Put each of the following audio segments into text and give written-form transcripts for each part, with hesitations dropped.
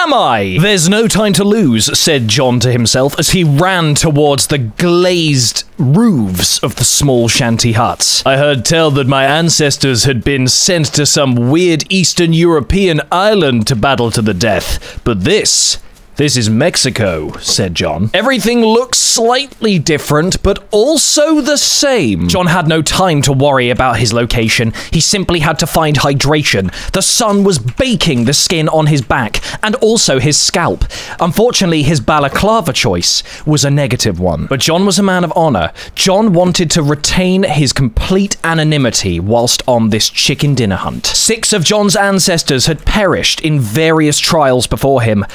am I? There's no time to lose, said John to himself as he ran towards the glazed roofs of the small shanty huts. I heard tell that my ancestors had been sent to some weird Eastern European island to battle to the death, but this is Mexico, said John. Everything looks slightly different, but also the same. John had no time to worry about his location. He simply had to find hydration. The sun was baking the skin on his back and also his scalp. Unfortunately, his balaclava choice was a negative one. But John was a man of honor. John wanted to retain his complete anonymity whilst on this chicken dinner hunt. 6 of John's ancestors had perished in various trials before him,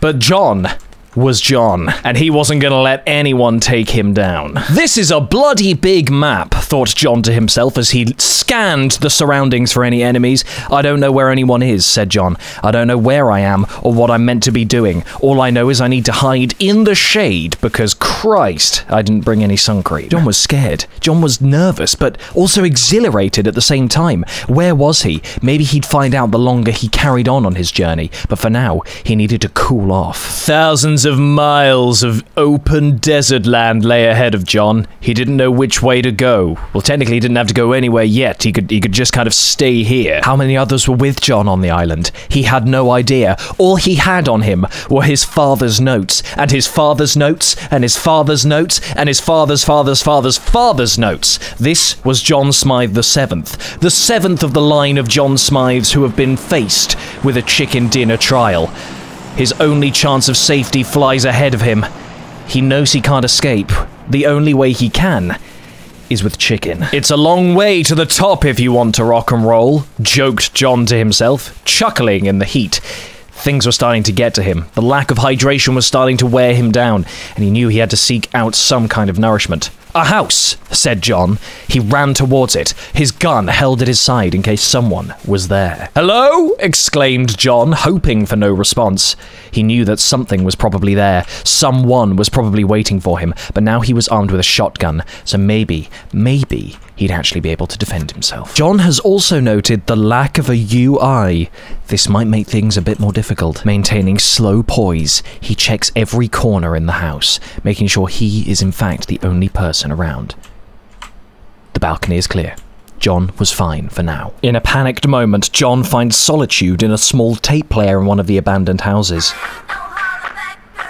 but John was John, and he wasn't gonna let anyone take him down. This is a bloody big map, thought John to himself as he scanned the surroundings for any enemies. I don't know where anyone is, said John. I don't know where I am or what I'm meant to be doing. All I know is I need to hide in the shade because, Christ, I didn't bring any sun cream. John was scared. John was nervous, but also exhilarated at the same time. Where was he? Maybe he'd find out the longer he carried on his journey, but for now, he needed to cool off. Thousands of miles of open desert land lay ahead of John. He didn't know which way to go. Well, technically, he didn't have to go anywhere yet. He could just kind of stay here. How many others were with John on the island? He had no idea. All he had on him were his father's notes, and his father's notes, and his father's notes, and his father's father's notes. This was Jon Smyth the 7th. The 7th of the line of Jon Smyths who have been faced with a chicken dinner trial. His only chance of safety flies ahead of him. He knows he can't escape. The only way he can is with chicken. It's a long way to the top if you want to rock and roll, joked John to himself, chuckling in the heat. Things were starting to get to him. The lack of hydration was starting to wear him down, and he knew he had to seek out some kind of nourishment. A house, said John. He ran towards it, his gun held at his side in case someone was there. Hello? Exclaimed John, hoping for no response. He knew that something was probably there. Someone was probably waiting for him, but now he was armed with a shotgun, so maybe he'd actually be able to defend himself. John has also noted the lack of a UI. This might make things a bit more difficult. Maintaining slow poise, he checks every corner in the house, making sure he is in fact the only person around. The balcony is clear. John was fine for now. In a panicked moment, John finds solitude in a small tape player in one of the abandoned houses.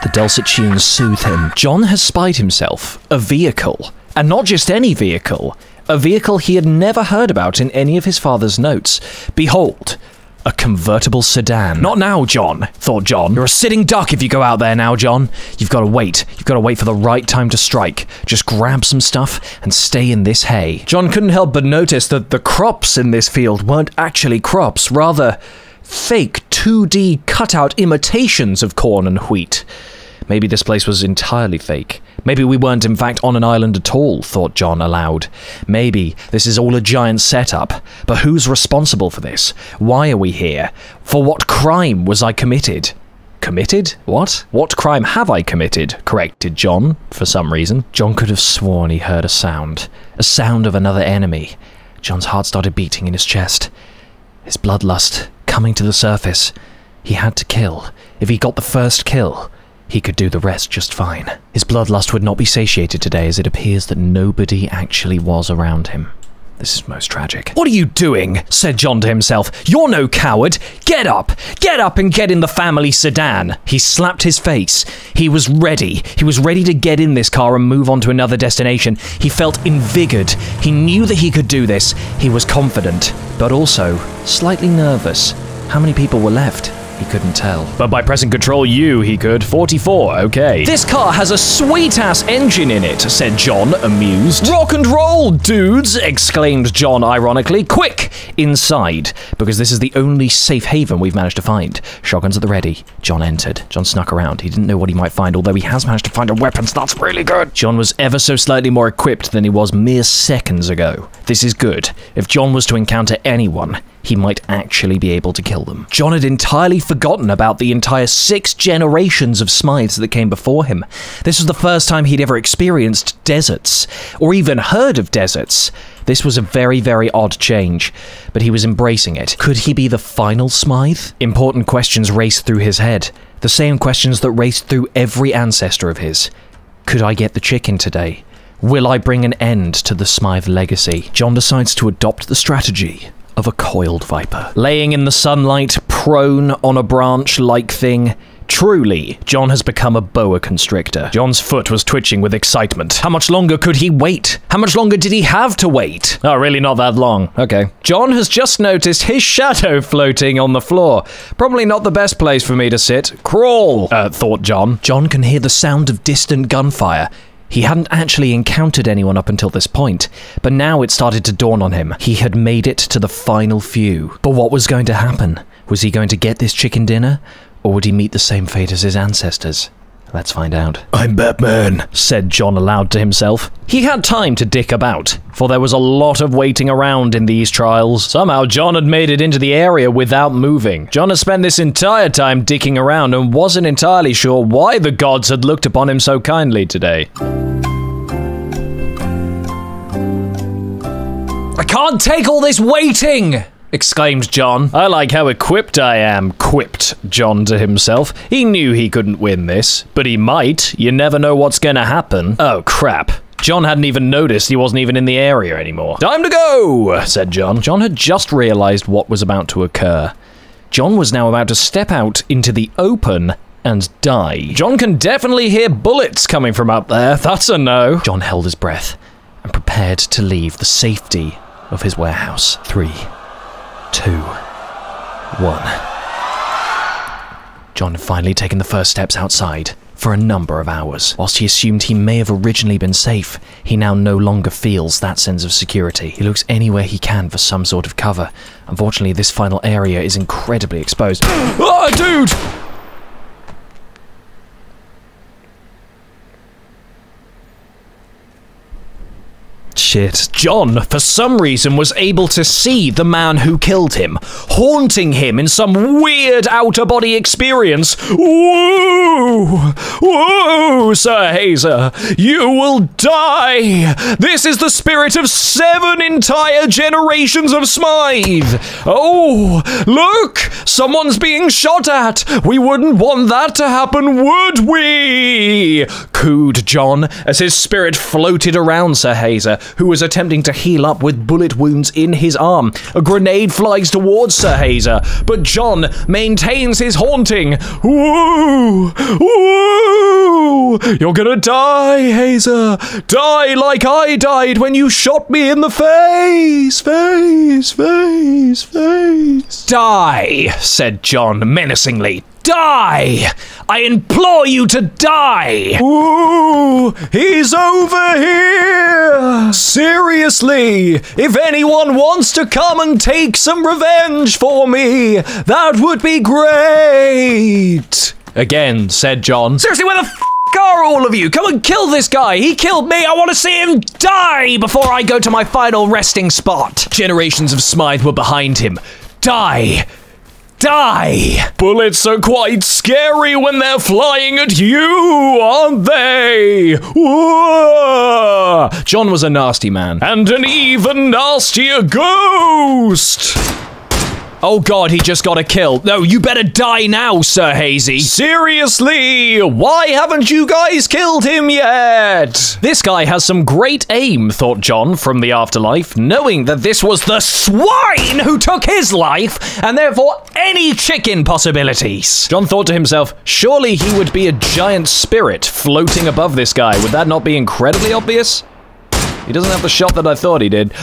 The dulcet tunes soothe him. John has spied himself a vehicle, and not just any vehicle. A vehicle he had never heard about in any of his father's notes. Behold, a convertible sedan. Not now, John, thought John. You're a sitting duck if you go out there now, John. You've got to wait. You've got to wait for the right time to strike. Just grab some stuff and stay in this hay. John couldn't help but notice that the crops in this field weren't actually crops, rather fake 2D cutout imitations of corn and wheat. Maybe this place was entirely fake. Maybe we weren't in fact on an island at all, thought John aloud. Maybe this is all a giant setup. But who's responsible for this? Why are we here? For what crime was I committed? Committed? What? What crime have I committed? Corrected John, for some reason. John could have sworn he heard a sound. A sound of another enemy. John's heart started beating in his chest. His bloodlust coming to the surface. He had to kill. If he got the first kill, he could do the rest just fine. His bloodlust would not be satiated today, as it appears that nobody actually was around him. This is most tragic. What are you doing? Said John to himself. You're no coward. Get up! Get up and get in the family sedan. He slapped his face. He was ready. He was ready to get in this car and move on to another destination. He felt invigorated. He knew that he could do this. He was confident, but also slightly nervous. How many people were left? He couldn't tell. But by pressing Control U, he could. 44, okay. This car has a sweet-ass engine in it, said John, amused. Rock and roll, dudes, exclaimed John ironically. Quick, inside, because this is the only safe haven we've managed to find. Shotguns at the ready. John entered. John snuck around. He didn't know what he might find, although he has managed to find a weapon, so that's really good. John was ever so slightly more equipped than he was mere seconds ago. This is good. If John was to encounter anyone, he might actually be able to kill them. John had entirely forgotten about the entire 6 generations of Smythes that came before him. This was the first time he'd ever experienced deserts, or even heard of deserts. This was a very, very odd change, but he was embracing it. Could he be the final Smythe? Important questions raced through his head. The same questions that raced through every ancestor of his. Could I get the chicken today? Will I bring an end to the Smythe legacy? Jon decides to adopt the strategy of a coiled viper. Laying in the sunlight, prone on a branch-like thing, truly, Jon has become a boa constrictor. Jon's foot was twitching with excitement. How much longer could he wait? How much longer did he have to wait? Oh, really not that long. Okay. Jon has just noticed his shadow floating on the floor. Probably not the best place for me to sit. Crawl, thought Jon. Jon can hear the sound of distant gunfire. He hadn't actually encountered anyone up until this point, but now it started to dawn on him. He had made it to the final few. But what was going to happen? Was he going to get this chicken dinner? Or would he meet the same fate as his ancestors? Let's find out. "I'm Batman," said Jon aloud to himself. He had time to dick about, for there was a lot of waiting around in these trials. Somehow Jon had made it into the area without moving. Jon had spent this entire time dicking around and wasn't entirely sure why the gods had looked upon him so kindly today. "I can't take all this waiting!" exclaimed Jon. "I like how equipped I am," quipped Jon to himself. He knew he couldn't win this, but he might. You never know what's gonna happen. Oh, crap. Jon hadn't even noticed he wasn't even in the area anymore. "Time to go," said Jon. Jon had just realized what was about to occur. Jon was now about to step out into the open and die. Jon can definitely hear bullets coming from up there. That's a no. Jon held his breath and prepared to leave the safety of his warehouse. 3, 2, 1. Jon had finally taken the first steps outside for a number of hours. Whilst he assumed he may have originally been safe, he now no longer feels that sense of security. He looks anywhere he can for some sort of cover. Unfortunately, this final area is incredibly exposed. Oh, dude! Shit. Jon, for some reason, was able to see the man who killed him, haunting him in some weird outer-body experience. Woo! Woo, Sir Hazer! You will die! This is the spirit of 7 entire generations of Smythe! Oh, look! Someone's being shot at! We wouldn't want that to happen, would we? Cooed Jon as his spirit floated around Sir Hazer, who was attempting to heal up with bullet wounds in his arm. A grenade flies towards Sir Hazer, but Jon maintains his haunting. Woo! Woo! You're gonna die, Hazer! Die like I died when you shot me in the face! Face! Die, said Jon menacingly. Die! I implore you to die! Ooh, he's over here! Seriously, if anyone wants to come and take some revenge for me, that would be great! Again, said Jon. Seriously, where the f*** are all of you? Come and kill this guy! He killed me! I want to see him die before I go to my final resting spot! Generations of Smythe were behind him. Die! Die! Bullets are quite scary when they're flying at you, aren't they? Whoa! Jon was a nasty man. And an even nastier ghost! Oh god, he just got a kill. No, you better die now, Sir Hazy. Seriously, why haven't you guys killed him yet? This guy has some great aim, thought Jon from the afterlife, knowing that this was the swine who took his life, and therefore any chicken possibilities. Jon thought to himself, surely he would be a giant spirit floating above this guy. Would that not be incredibly obvious? He doesn't have the shot that I thought he did.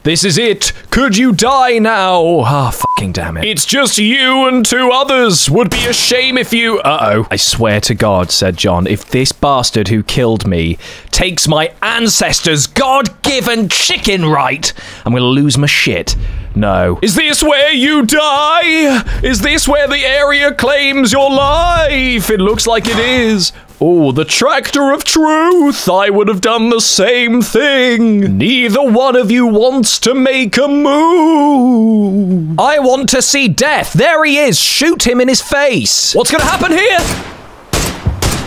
This is it. Could you die now? Ah, fucking damn it. It's just you and 2 others. Would be a shame if you... Uh-oh. I swear to God, said Jon, if this bastard who killed me takes my ancestors' God-given chicken right, I'm gonna lose my shit. No. Is this where you die? Is this where the area claims your life? It looks like it is. Oh, the tractor of truth. I would have done the same thing. Neither one of you wants to make a move. I want to see death. There he is. Shoot him in his face. What's gonna happen here?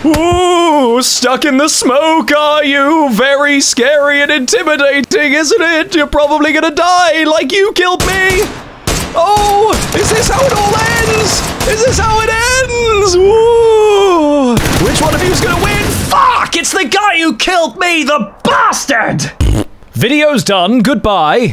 Ooh, stuck in the smoke, are you? Very scary and intimidating, isn't it? You're probably gonna die like you killed me. Oh, is this how it all ends? Is this how it ends? Ooh. Which one of you's gonna win? Fuck! It's the guy who killed me, the bastard! Video's done. Goodbye.